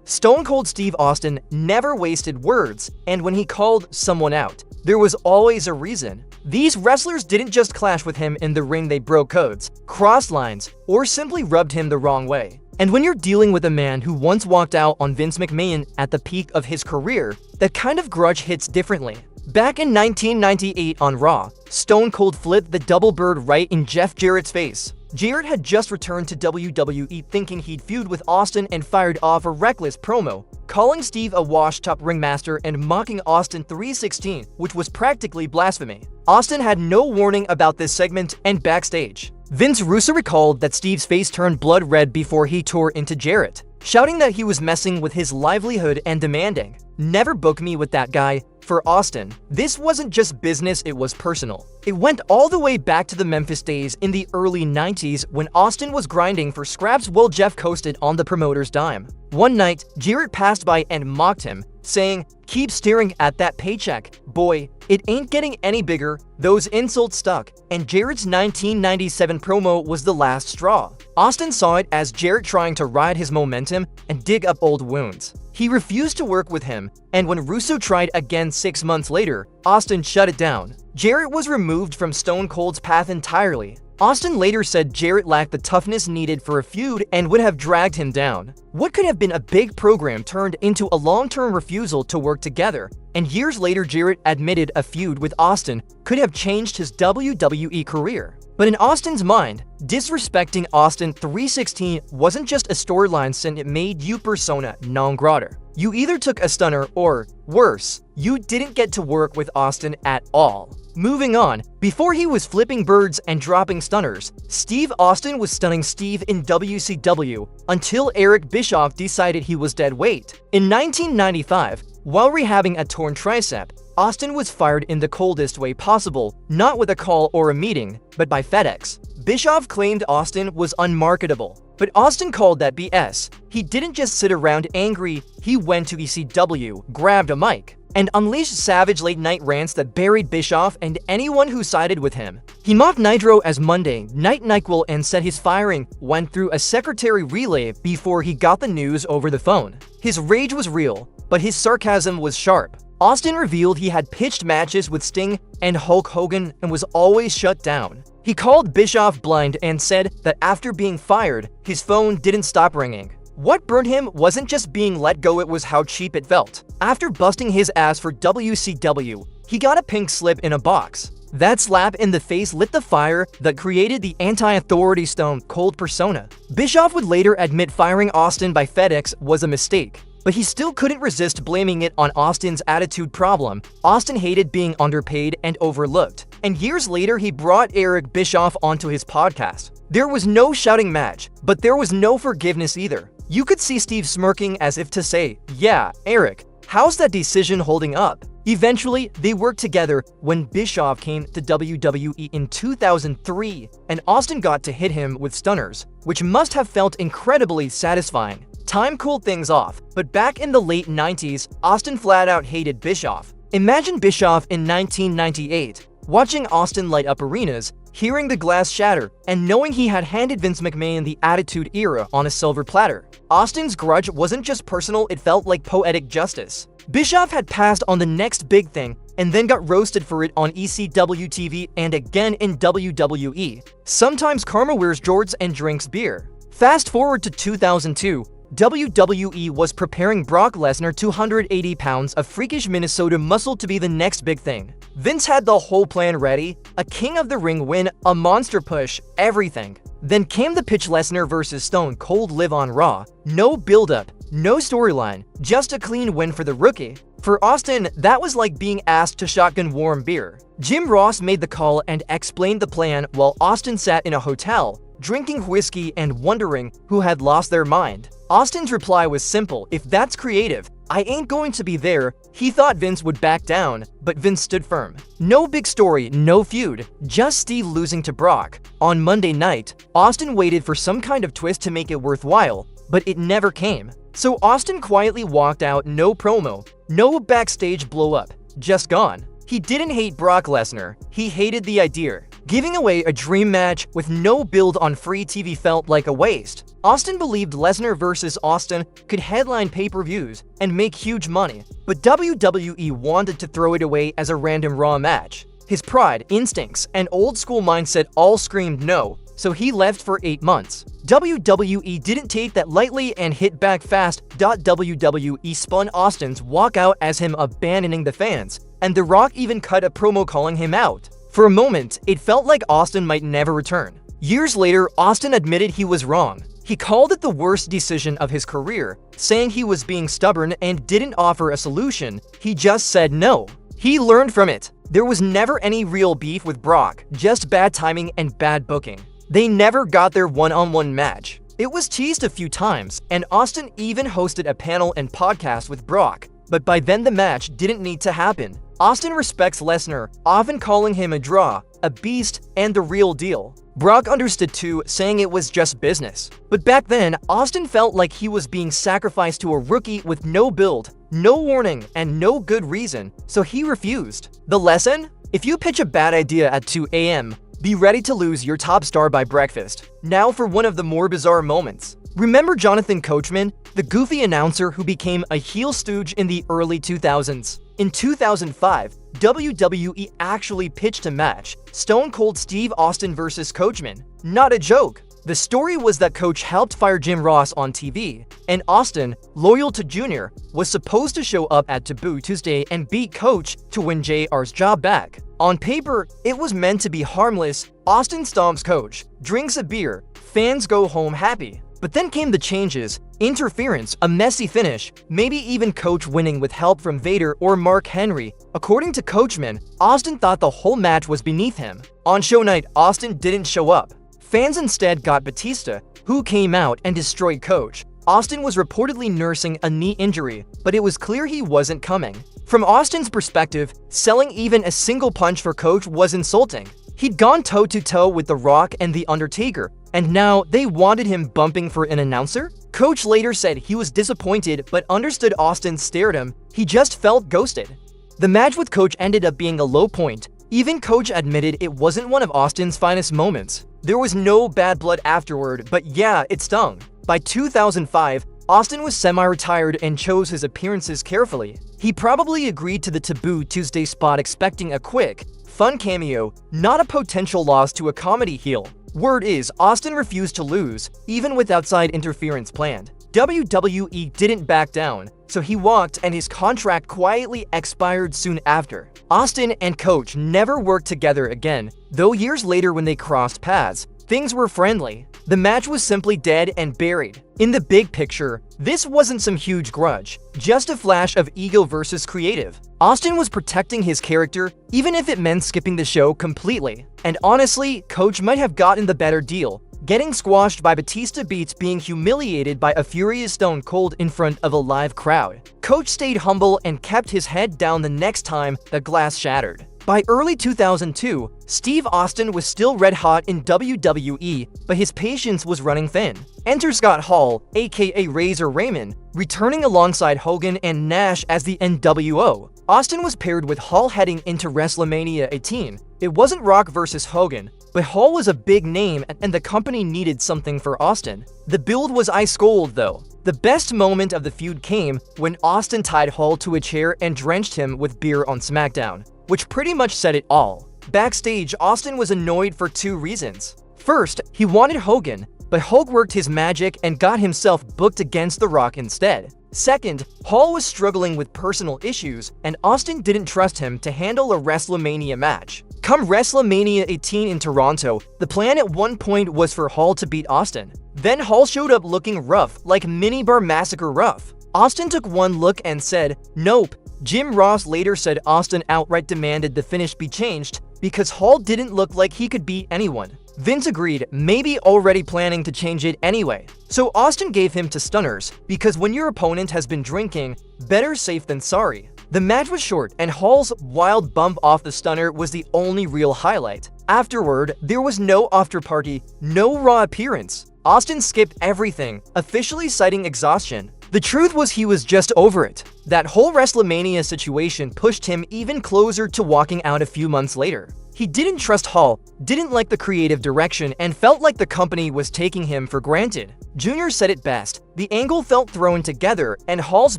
Stone Cold Steve Austin never wasted words, and when he called someone out, there was always a reason. These wrestlers didn't just clash with him in the ring, they broke codes, crossed lines, or simply rubbed him the wrong way. And when you're dealing with a man who once walked out on Vince McMahon at the peak of his career, that kind of grudge hits differently. Back in 1998 on Raw, Stone Cold flipped the double bird right in Jeff Jarrett's face. Jarrett had just returned to WWE thinking he'd feud with Austin and fired off a reckless promo, calling Steve a washed-up ringmaster and mocking Austin 316, which was practically blasphemy. Austin had no warning about this segment, and backstage, Vince Russo recalled that Steve's face turned blood red before he tore into Jarrett, shouting that he was messing with his livelihood and demanding, "Never book me with that guy." For Austin, this wasn't just business, it was personal. It went all the way back to the Memphis days in the early 90s when Austin was grinding for scraps while Jeff coasted on the promoter's dime. One night, Jarrett passed by and mocked him, saying, "Keep staring at that paycheck, boy. It ain't getting any bigger." Those insults stuck, and Jarrett's 1997 promo was the last straw. Austin saw it as Jarrett trying to ride his momentum and dig up old wounds. He refused to work with him, and when Russo tried again 6 months later, Austin shut it down. Jarrett was removed from Stone Cold's path entirely. Austin later said Jarrett lacked the toughness needed for a feud and would have dragged him down. What could have been a big program turned into a long-term refusal to work together, and years later Jarrett admitted a feud with Austin could have changed his WWE career. But in Austin's mind, disrespecting Austin 316 wasn't just a storyline since it made you persona non grata. You either took a stunner or, worse, you didn't get to work with Austin at all. Moving on, before he was flipping birds and dropping stunners, Steve Austin was stunning Steve in WCW until Eric Bischoff decided he was dead weight. In 1995, while rehabbing a torn tricep, Austin was fired in the coldest way possible, not with a call or a meeting, but by FedEx. Bischoff claimed Austin was unmarketable, but Austin called that BS. He didn't just sit around angry, he went to ECW, grabbed a mic, and unleashed savage late-night rants that buried Bischoff and anyone who sided with him. He mocked Nitro as Monday Night NyQuil and said his firing went through a secretary relay before he got the news over the phone. His rage was real, but his sarcasm was sharp. Austin revealed he had pitched matches with Sting and Hulk Hogan and was always shut down. He called Bischoff blind and said that after being fired, his phone didn't stop ringing. What burned him wasn't just being let go, it was how cheap it felt. After busting his ass for WCW, he got a pink slip in a box. That slap in the face lit the fire that created the anti-authority Stone Cold persona. Bischoff would later admit firing Austin by FedEx was a mistake, but he still couldn't resist blaming it on Austin's attitude problem. Austin hated being underpaid and overlooked, and years later he brought Eric Bischoff onto his podcast. There was no shouting match, but there was no forgiveness either. You could see Steve smirking as if to say, "Yeah, Eric, how's that decision holding up?" Eventually, they worked together when Bischoff came to WWE in 2003, and Austin got to hit him with stunners, which must have felt incredibly satisfying. Time cooled things off, but back in the late 90s, Austin flat out hated Bischoff. Imagine Bischoff in 1998, watching Austin light up arenas, hearing the glass shatter, and knowing he had handed Vince McMahon the Attitude Era on a silver platter. Austin's grudge wasn't just personal, it felt like poetic justice. Bischoff had passed on the next big thing, and then got roasted for it on ECW TV and again in WWE. Sometimes karma wears jorts and drinks beer. Fast forward to 2002, WWE was preparing Brock Lesnar 280 pounds of freakish Minnesota muscle to be the next big thing. Vince had the whole plan ready, a King of the Ring win, a monster push, everything. Then came the pitch Lesnar vs Stone Cold Live on Raw. No build-up, no storyline, just a clean win for the rookie. For Austin, that was like being asked to shotgun warm beer. Jim Ross made the call and explained the plan while Austin sat in a hotel, drinking whiskey and wondering who had lost their mind. Austin's reply was simple: "If that's creative, I ain't going to be there." He thought Vince would back down, but Vince stood firm. No big story, no feud, just Steve losing to Brock. On Monday night, Austin waited for some kind of twist to make it worthwhile, but it never came. So Austin quietly walked out, no promo, no backstage blow-up, just gone. He didn't hate Brock Lesnar, he hated the idea. Giving away a dream match with no build on free TV felt like a waste. Austin believed Lesnar vs. Austin could headline pay-per-views and make huge money, but WWE wanted to throw it away as a random Raw match. His pride, instincts, and old-school mindset all screamed no, so he left for 8 months. WWE didn't take that lightly and hit back fast. WWE spun Austin's walkout as him abandoning the fans, and The Rock even cut a promo calling him out. For a moment, it felt like Austin might never return. Years later, Austin admitted he was wrong. He called it the worst decision of his career, saying he was being stubborn and didn't offer a solution. He just said no. He learned from it. There was never any real beef with Brock, just bad timing and bad booking. They never got their one-on-one match. It was teased a few times, and Austin even hosted a panel and podcast with Brock, but by then the match didn't need to happen. Austin respects Lesnar, often calling him a draw, a beast, and the real deal. Brock understood too, saying it was just business. But back then, Austin felt like he was being sacrificed to a rookie with no build, no warning, and no good reason, so he refused. The lesson? If you pitch a bad idea at 2 a.m., be ready to lose your top star by breakfast. Now for one of the more bizarre moments. Remember Jonathan Coachman, the goofy announcer who became a heel stooge in the early 2000s? In 2005, WWE actually pitched a match, Stone Cold Steve Austin vs. Coachman. Not a joke. The story was that Coach helped fire Jim Ross on TV, and Austin, loyal to Junior, was supposed to show up at Taboo Tuesday and beat Coach to win JR's job back. On paper, it was meant to be harmless. Austin stomps Coach, drinks a beer, fans go home happy. But then came the changes, interference, a messy finish, maybe even Coach winning with help from Vader or Mark Henry. According to Coachman, Austin thought the whole match was beneath him. On show night, Austin didn't show up. Fans instead got Batista, who came out and destroyed Coach. Austin was reportedly nursing a knee injury, but it was clear he wasn't coming. From Austin's perspective, selling even a single punch for Coach was insulting. He'd gone toe-to-toe with The Rock and The Undertaker, and now they wanted him bumping for an announcer? Coach later said he was disappointed but understood Austin stared him. He just felt ghosted. The match with Coach ended up being a low point. Even Coach admitted it wasn't one of Austin's finest moments. There was no bad blood afterward, but yeah, it stung. By 2005, Austin was semi-retired and chose his appearances carefully. He probably agreed to the Taboo Tuesday spot expecting a quick, fun cameo, not a potential loss to a comedy heel. Word is, Austin refused to lose, even with outside interference planned. WWE didn't back down, so he walked and his contract quietly expired soon after. Austin and Coach never worked together again, though years later when they crossed paths, things were friendly. The match was simply dead and buried. In the big picture, this wasn't some huge grudge, just a flash of ego versus creative. Austin was protecting his character, even if it meant skipping the show completely. And honestly, Coach might have gotten the better deal. Getting squashed by Batista beats being humiliated by a furious Stone Cold in front of a live crowd. Coach stayed humble and kept his head down the next time the glass shattered. By early 2002, Steve Austin was still red hot in WWE, but his patience was running thin. Enter Scott Hall, aka Razor Ramon, returning alongside Hogan and Nash as the NWO. Austin was paired with Hall heading into WrestleMania 18. It wasn't Rock versus Hogan, but Hall was a big name and the company needed something for Austin. The build was ice cold though. The best moment of the feud came when Austin tied Hall to a chair and drenched him with beer on SmackDown, which pretty much said it all. Backstage, Austin was annoyed for two reasons. First, he wanted Hogan, but Hulk worked his magic and got himself booked against The Rock instead. Second, Hall was struggling with personal issues, and Austin didn't trust him to handle a WrestleMania match. Come WrestleMania 18 in Toronto, the plan at one point was for Hall to beat Austin. Then Hall showed up looking rough, like Minibar Massacre rough. Austin took one look and said, "Nope." Jim Ross later said Austin outright demanded the finish be changed because Hall didn't look like he could beat anyone. Vince agreed, maybe already planning to change it anyway. So Austin gave him to stunners, because when your opponent has been drinking, better safe than sorry. The match was short, and Hall's wild bump off the stunner was the only real highlight. Afterward, there was no after party, no Raw appearance. Austin skipped everything, officially citing exhaustion. The truth was he was just over it. That whole WrestleMania situation pushed him even closer to walking out a few months later. He didn't trust Hall, didn't like the creative direction, and felt like the company was taking him for granted. Jr. said it best, "The angle felt thrown together, and Hall's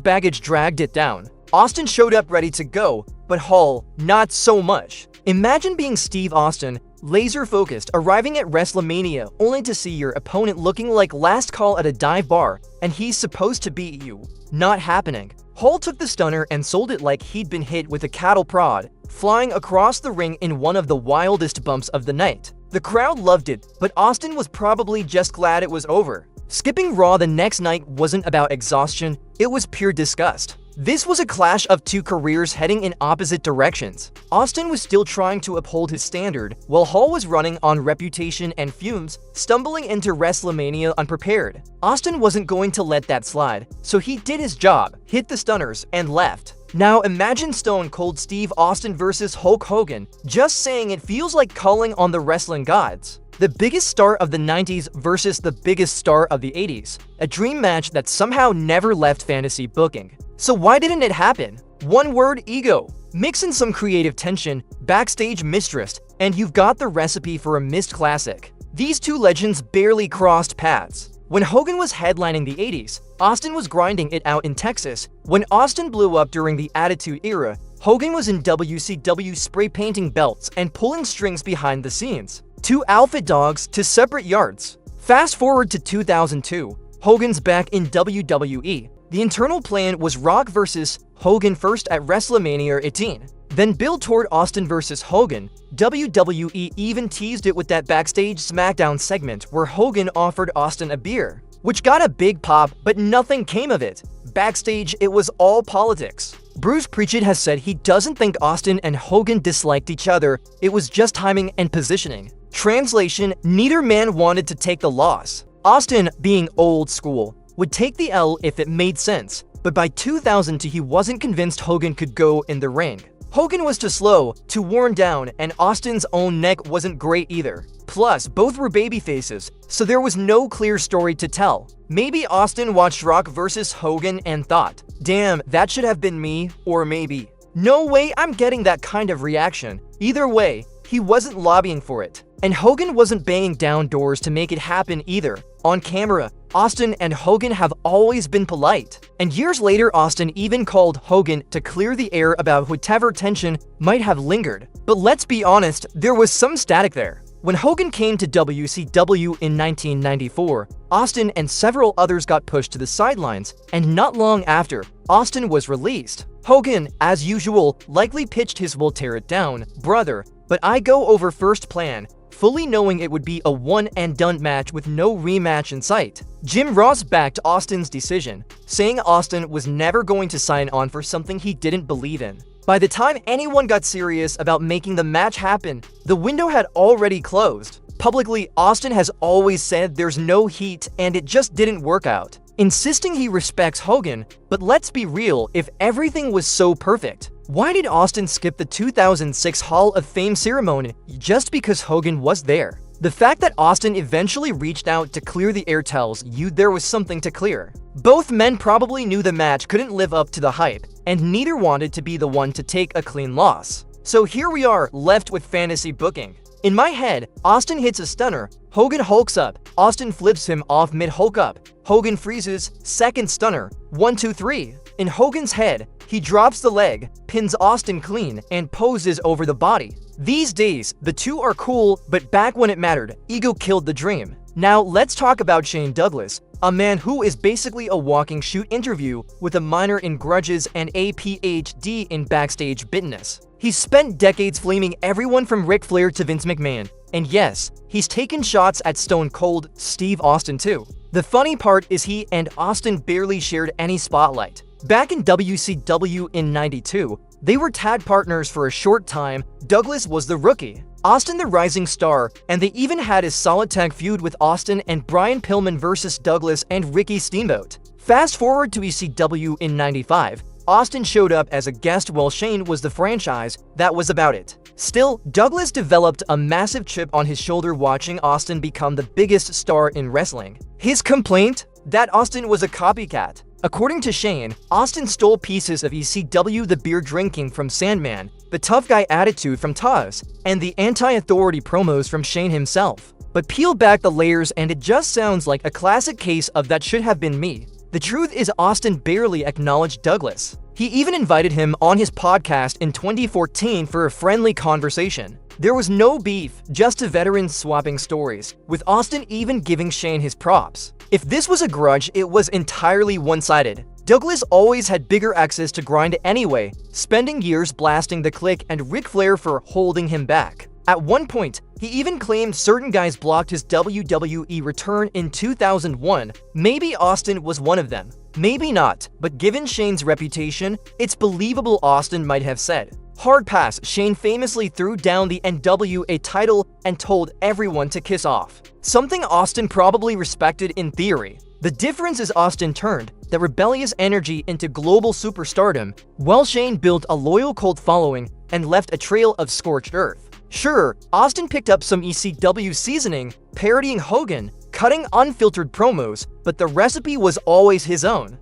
baggage dragged it down. Austin showed up ready to go, but Hall, not so much." Imagine being Steve Austin, laser-focused, arriving at WrestleMania only to see your opponent looking like last call at a dive bar, and he's supposed to beat you. Not happening. Hall took the stunner and sold it like he'd been hit with a cattle prod, flying across the ring in one of the wildest bumps of the night. The crowd loved it, but Austin was probably just glad it was over. Skipping Raw the next night wasn't about exhaustion, it was pure disgust. This was a clash of two careers heading in opposite directions. Austin was still trying to uphold his standard, while Hall was running on reputation and fumes, stumbling into WrestleMania unprepared. Austin wasn't going to let that slide, so he did his job, hit the stunners, and left. Now imagine Stone Cold Steve Austin versus Hulk Hogan. Just saying, it feels like calling on the wrestling gods. The biggest star of the 90s versus the biggest star of the 80s. A dream match that somehow never left fantasy booking. So why didn't it happen? One word: ego. Mix in some creative tension, backstage mistrust, and you've got the recipe for a missed classic. These two legends barely crossed paths. When Hogan was headlining the 80s, Austin was grinding it out in Texas. When Austin blew up during the Attitude Era, Hogan was in WCW spray painting belts and pulling strings behind the scenes. Two alpha dogs to separate yards. Fast forward to 2002, Hogan's back in WWE. The internal plan was Rock versus Hogan first at WrestleMania 18, then build toward Austin versus Hogan. WWE even teased it with that backstage SmackDown segment where Hogan offered Austin a beer, which got a big pop, but nothing came of it. Backstage, it was all politics. Bruce Pritchett has said he doesn't think Austin and Hogan disliked each other, it was just timing and positioning. Translation: neither man wanted to take the loss. Austin, being old school, would take the L if it made sense, but by 2002 he wasn't convinced Hogan could go in the ring. Hogan was too slow, too worn down, and Austin's own neck wasn't great either. Plus, both were babyfaces, so there was no clear story to tell. Maybe Austin watched Rock versus Hogan and thought, "Damn, that should have been me," or maybe, "No way I'm getting that kind of reaction." Either way, he wasn't lobbying for it. And Hogan wasn't banging down doors to make it happen either. On camera, Austin and Hogan have always been polite. And years later, Austin even called Hogan to clear the air about whatever tension might have lingered. But let's be honest, there was some static there. When Hogan came to WCW in 1994, Austin and several others got pushed to the sidelines, and not long after, Austin was released. Hogan, as usual, likely pitched his "we'll tear it down, brother, but I go over first" plan, fully knowing it would be a one-and-done match with no rematch in sight. Jim Ross backed Austin's decision, saying Austin was never going to sign on for something he didn't believe in. By the time anyone got serious about making the match happen, the window had already closed. Publicly, Austin has always said there's no heat and it just didn't work out, insisting he respects Hogan. But let's be real, if everything was so perfect, why did Austin skip the 2006 Hall of Fame ceremony just because Hogan was there? The fact that Austin eventually reached out to clear the air tells you there was something to clear. Both men probably knew the match couldn't live up to the hype, and neither wanted to be the one to take a clean loss. So here we are, left with fantasy booking. In my head, Austin hits a stunner, Hogan hulks up, Austin flips him off mid-hulk up, Hogan freezes, second stunner, 1, 2, 3. In Hogan's head, he drops the leg, pins Austin clean, and poses over the body. These days, the two are cool, but back when it mattered, ego killed the dream. Now let's talk about Shane Douglas, a man who is basically a walking shoot interview with a minor in grudges and a PhD in backstage bitterness. He's spent decades flaming everyone from Ric Flair to Vince McMahon, and yes, he's taken shots at Stone Cold Steve Austin too. The funny part is he and Austin barely shared any spotlight. Back in WCW in '92, they were tag partners for a short time. Douglas was the rookie, Austin the rising star, and they even had a solid tag feud with Austin and Brian Pillman versus Douglas and Ricky Steamboat. Fast forward to ECW in '95, Austin showed up as a guest while Shane was the franchise. That was about it. Still, Douglas developed a massive chip on his shoulder watching Austin become the biggest star in wrestling. His complaint? That Austin was a copycat. According to Shane, Austin stole pieces of ECW the beer drinking from Sandman, the tough guy attitude from Taz, and the anti-authority promos from Shane himself. But peel back the layers and it just sounds like a classic case of that should have been me. The truth is Austin barely acknowledged Douglas. He even invited him on his podcast in 2014 for a friendly conversation. There was no beef, just a veterans swapping stories, with Austin even giving Shane his props. If this was a grudge, it was entirely one-sided. Douglas always had bigger access to grind anyway, spending years blasting the Clique and Ric Flair for holding him back. At one point, he even claimed certain guys blocked his WWE return in 2001. Maybe Austin was one of them. Maybe not, but given Shane's reputation, it's believable Austin might have said. Hard pass, Shane famously threw down the NWA title and told everyone to kiss off. Something Austin probably respected in theory. The difference is Austin turned that rebellious energy into global superstardom, while Shane built a loyal cult following and left a trail of scorched earth. Sure, Austin picked up some ECW seasoning, parodying Hogan, cutting unfiltered promos, but the recipe was always his own.